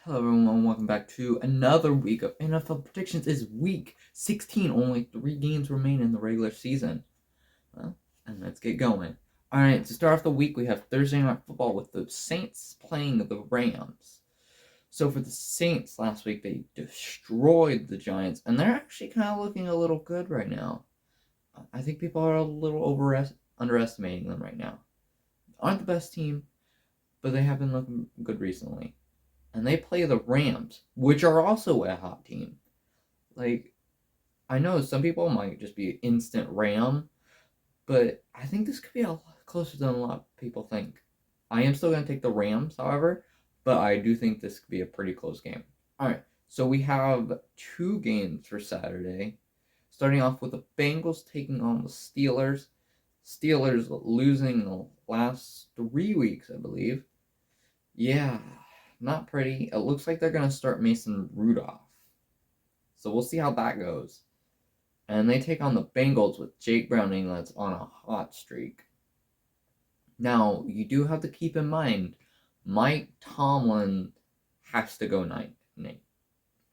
Hello everyone, welcome back to another week of NFL predictions. It's week 16, only 3 games remain in the regular season. Well, and let's get going. Alright, to start off the week, we have Thursday Night Football with the Saints playing the Rams. So for the Saints last week, they destroyed the Giants, and they're actually kind of looking a little good right now. I think people are a little underestimating them right now. Aren't the best team, but they have been looking good recently. And they play the Rams, which are also a hot team. Like, I know some people might just be instant Ram, but I think this could be a lot closer than a lot of people think. I am still going to take the Rams, however, but I do think this could be a pretty close game. Alright, so we have 2 games for Saturday. Starting off with the Bengals taking on the Steelers. Steelers losing the last 3 weeks, I believe. Yeah, not pretty. It looks like they're going to start Mason Rudolph. So we'll see how that goes. And they take on the Bengals with Jake Browning that's on a hot streak. Now, you do have to keep in mind, Mike Tomlin has to go 9-8,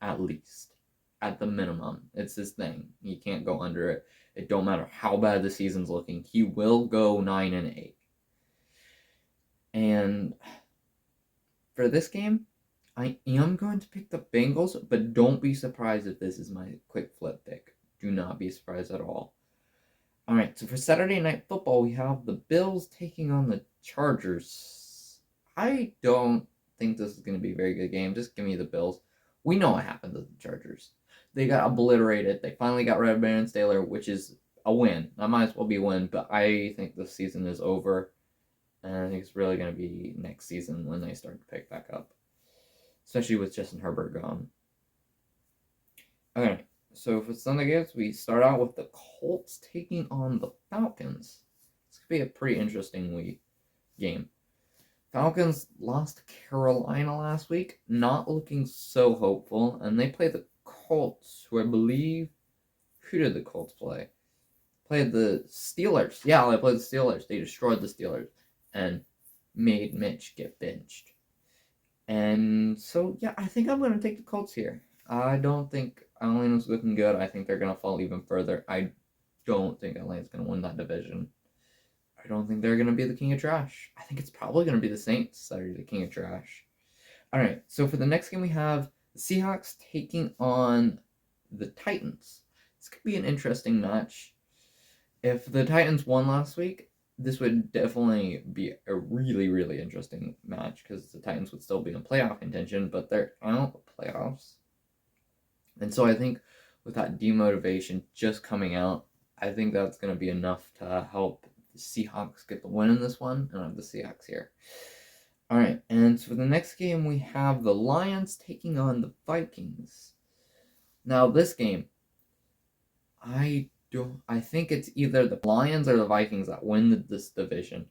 at least. At the minimum. It's his thing. He can't go under it. It don't matter how bad the season's looking. He will go 9-8. And for this game, I am going to pick the Bengals, but don't be surprised if this is my quick flip pick. Do not be surprised at all. Alright, so for Saturday Night Football, we have the Bills taking on the Chargers. I don't think this is going to be a very good game. Just give me the Bills. We know what happened to the Chargers. They got obliterated. They finally got rid of Brandon Staley, which is a win. That might as well be a win, but I think the season is over. And I think it's really going to be next season when they start to pick back up. Especially with Justin Herbert gone. Okay, so for Sunday games, we start out with the Colts taking on the Falcons. This could be a pretty interesting game. Falcons lost to Carolina last week, not looking so hopeful, and they play the Colts, who I believe... Who did the Colts play? Played the Steelers. Yeah, they played the Steelers. They destroyed the Steelers and made Mitch get benched. And so, yeah, I think I'm going to take the Colts here. I don't think Atlanta's looking good. I think they're going to fall even further. I don't think Atlanta's going to win that division. I don't think they're going to be the king of trash. I think it's probably going to be the Saints that are the king of trash. All right, so for the next game, we have the Seahawks taking on the Titans. This could be an interesting match. If the Titans won last week, this would definitely be a really, really interesting match because the Titans would still be in playoff contention, but they're out of playoffs. And so I think with that demotivation just coming out, I think that's going to be enough to help the Seahawks get the win in this one, and I have the Seahawks here. All right, and so for the next game, we have the Lions taking on the Vikings. Now, this game, I think it's either the Lions or the Vikings that win this division.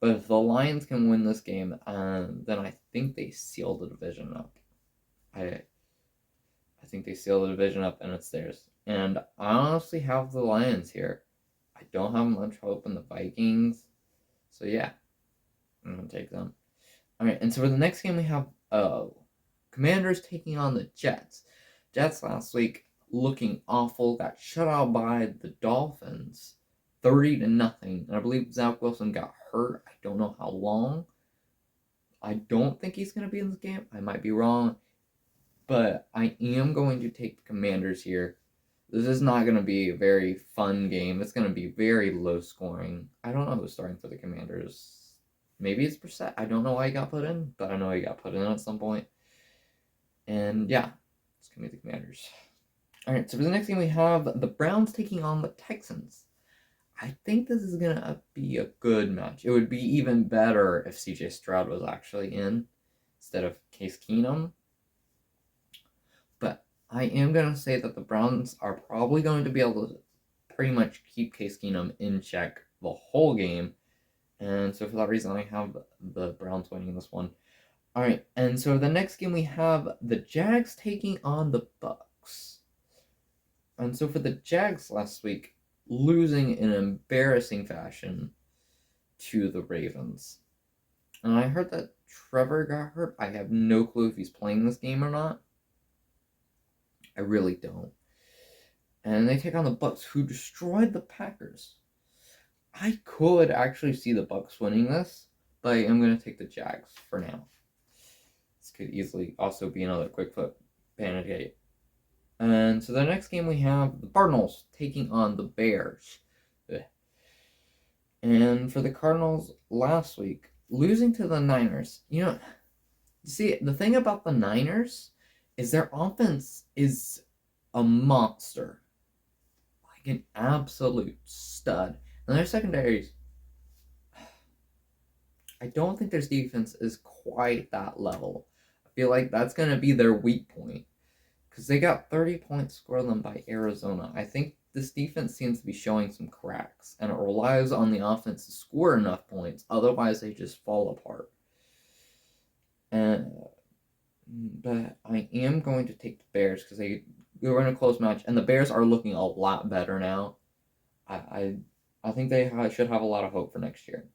But if the Lions can win this game, then I think they seal the division up. I think they seal the division up and it's theirs. And I honestly have the Lions here. I don't have much hope in the Vikings. So yeah, I'm going to take them. Alright, and so for the next game we have Commanders taking on the Jets. Jets last week looking awful, got shut out by the Dolphins 30-0. And I believe Zach Wilson got hurt. I don't know how long. I don't think he's going to be in this game. I might be wrong. But I am going to take the Commanders here. This is not going to be a very fun game. It's going to be very low scoring. I don't know who's starting for the Commanders. Maybe it's Brissett. I don't know why he got put in, but I know he got put in at some point. And yeah, it's going to be the Commanders. Alright, so for the next game we have the Browns taking on the Texans. I think this is going to be a good match. It would be even better if CJ Stroud was actually in instead of Case Keenum. But I am going to say that the Browns are probably going to be able to pretty much keep Case Keenum in check the whole game. And so for that reason, I have the Browns winning this one. Alright, and so the next game we have the Jags taking on the Bucks. And so for the Jags last week, losing in embarrassing fashion to the Ravens. And I heard that Trevor got hurt. I have no clue if he's playing this game or not. I really don't. And they take on the Bucks, who destroyed the Packers. I could actually see the Bucks winning this, but I'm going to take the Jags for now. This could easily also be another quick foot pancake. And so the next game we have the Cardinals taking on the Bears. And for the Cardinals last week, losing to the Niners. See, the thing about the Niners is their offense is a monster. Like an absolute stud. And their secondaries, I don't think their defense is quite that level. I feel like that's going to be their weak point. Because they got 30 points scored on them by Arizona. I think this defense seems to be showing some cracks. And it relies on the offense to score enough points. Otherwise, they just fall apart. But I am going to take the Bears because they were in a close match. And the Bears are looking a lot better now. I think they should have a lot of hope for next year.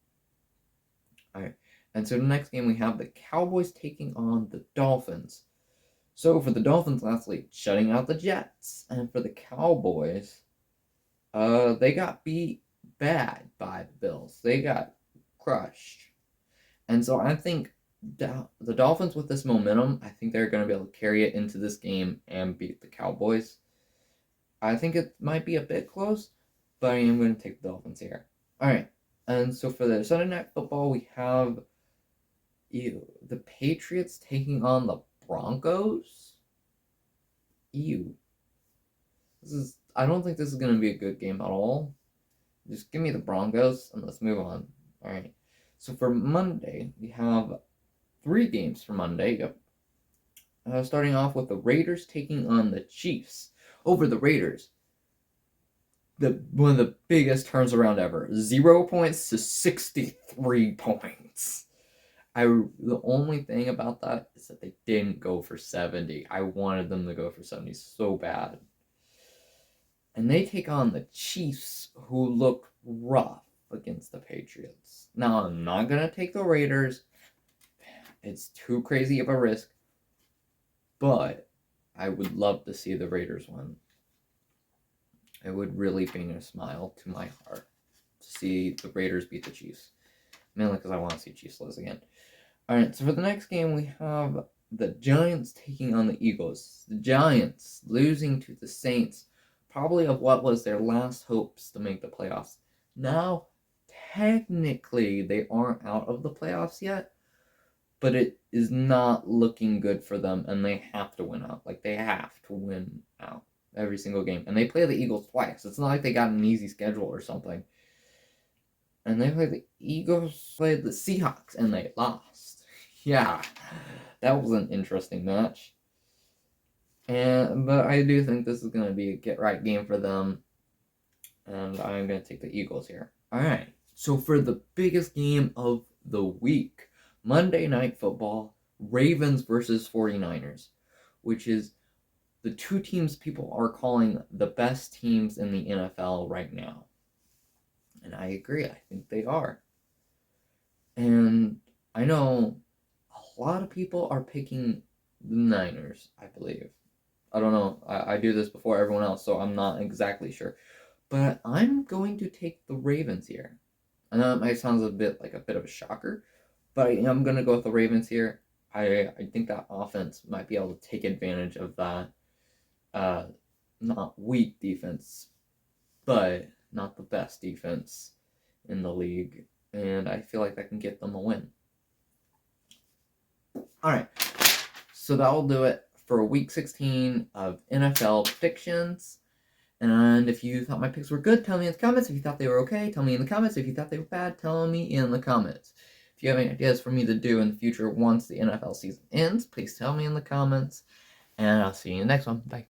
All right. And so the next game we have the Cowboys taking on the Dolphins. So for the Dolphins last week, shutting out the Jets. And for the Cowboys, they got beat bad by the Bills. They got crushed. And so I think the Dolphins with this momentum, I think they're going to be able to carry it into this game and beat the Cowboys. I think it might be a bit close, but I am going to take the Dolphins here. All right. And so for the Sunday Night Football, we have the Patriots taking on the Broncos. I don't think this is going to be a good game at all. Just give me the Broncos and let's move on. All right. So for Monday, we have 3 games for Monday. Yep. Starting off with the Raiders taking on the Chiefs. Over the Raiders, one of the biggest turns around ever. 0 points to 63 points. The only thing about that is that they didn't go for 70. I wanted them to go for 70 so bad. And they take on the Chiefs, who look rough against the Patriots. Now, I'm not going to take the Raiders. It's too crazy of a risk. But I would love to see the Raiders win. It would really bring a smile to my heart to see the Raiders beat the Chiefs. Mainly because I want to see Chiefs lose again. Alright, so for the next game, we have the Giants taking on the Eagles. The Giants losing to the Saints, probably of what was their last hopes to make the playoffs. Now, technically, they aren't out of the playoffs yet, but it is not looking good for them, and they have to win out. Like, they have to win out every single game. And they play the Eagles twice. It's not like they got an easy schedule or something. And they played the Eagles, played the Seahawks, and they lost. Yeah, that was an interesting match. But I do think this is going to be a get-right game for them. And I'm going to take the Eagles here. Alright, so for the biggest game of the week, Monday Night Football, Ravens versus 49ers, which is the 2 teams people are calling the best teams in the NFL right now. And I agree, I think they are. And I know a lot of people are picking the Niners, I believe. I don't know, I do this before everyone else, so I'm not exactly sure. But I'm going to take the Ravens here. I know it might sound a bit of a shocker, but I'm going to go with the Ravens here. I think that offense might be able to take advantage of that not weak defense, but not the best defense in the league. And I feel like that can get them a win. Alright, so that will do it for week 16 of NFL predictions. And if you thought my picks were good, tell me in the comments. If you thought they were okay, tell me in the comments. If you thought they were bad, tell me in the comments. If you have any ideas for me to do in the future once the NFL season ends, please tell me in the comments. And I'll see you in the next one. Bye.